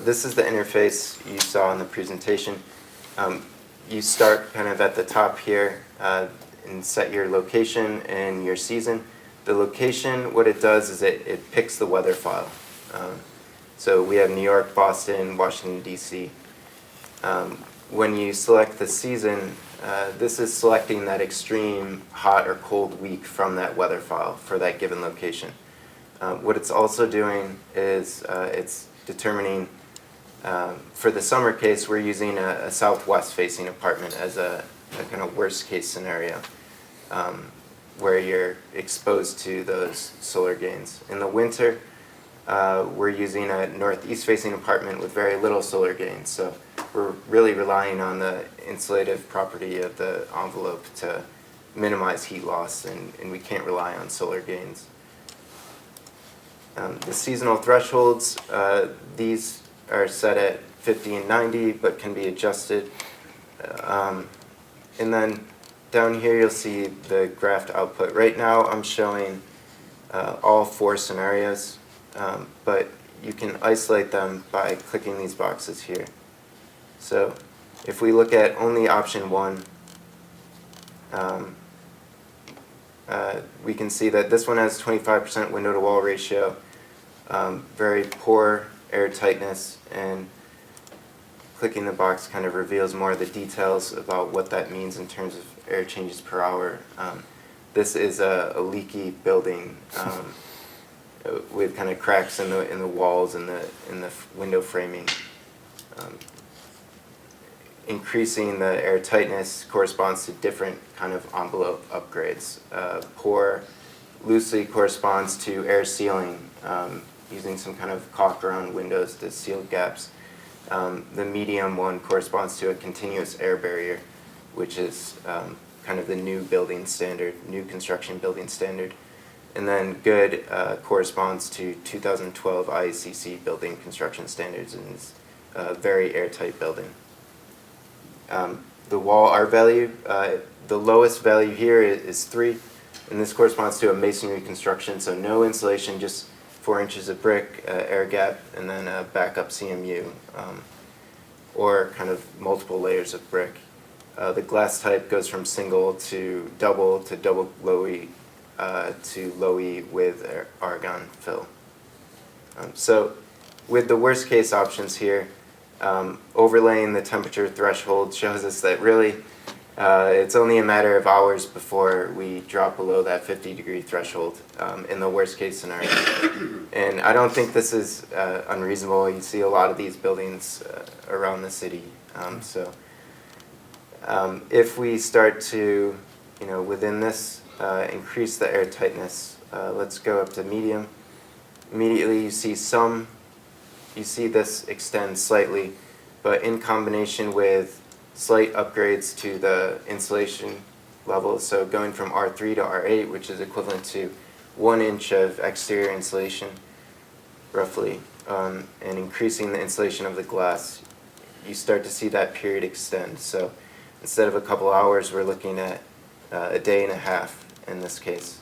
This is the interface you saw in the presentation. You start kind of at the top here and set your location and your season. The location, what it does is it picks the weather file. So we have New York, Boston, Washington, D.C. When you select the season, this is selecting that extreme hot or cold week from that weather file for that given location. What it's also doing is it's determining, for the summer case, we're using a southwest facing apartment as a kind of worst case scenario where you're exposed to those solar gains. In the winter, we're using a northeast facing apartment with very little solar gains. So we're really relying on the insulative property of the envelope to minimize heat loss, and we can't rely on solar gains. The seasonal thresholds, these are set at 50 and 90, but can be adjusted. And then down here you'll see the graphed output. Right now I'm showing all 4 scenarios, but you can isolate them by clicking these boxes here. So if we look at only option 1, we can see that this one has 25% window to wall ratio, very poor air tightness, and clicking the box kind of reveals more of the details about what that means in terms of air changes per hour. This is a leaky building with kind of cracks in the walls and in the window framing. Increasing the air tightness corresponds to different kind of envelope upgrades. Poor loosely corresponds to air sealing, using some kind of caulk around windows to seal gaps. The medium one corresponds to a continuous air barrier, which is kind of the new building standard, new construction building standard. And then good corresponds to 2012 IECC building construction standards and is a very airtight building. The wall R value, the lowest value here is 3, and this corresponds to a masonry construction, so no insulation, just 4 inches of brick, air gap, and then a backup CMU, or kind of multiple layers of brick. The glass type goes from single to double low-E to low-E with argon fill. So with the worst case options here, overlaying the temperature threshold shows us that really it's only a matter of hours before we drop below that 50-degree threshold in the worst case scenario. And I don't think this is unreasonable. You see a lot of these buildings around the city. If we start to, within this, increase the air tightness, let's go up to medium. Immediately you see this extend slightly, but in combination with slight upgrades to the insulation level, so going from R3 to R8, which is equivalent to 1 inch of exterior insulation, roughly, and increasing the insulation of the glass, you start to see that period extend. So instead of a couple hours, we're looking at a day and a half in this case.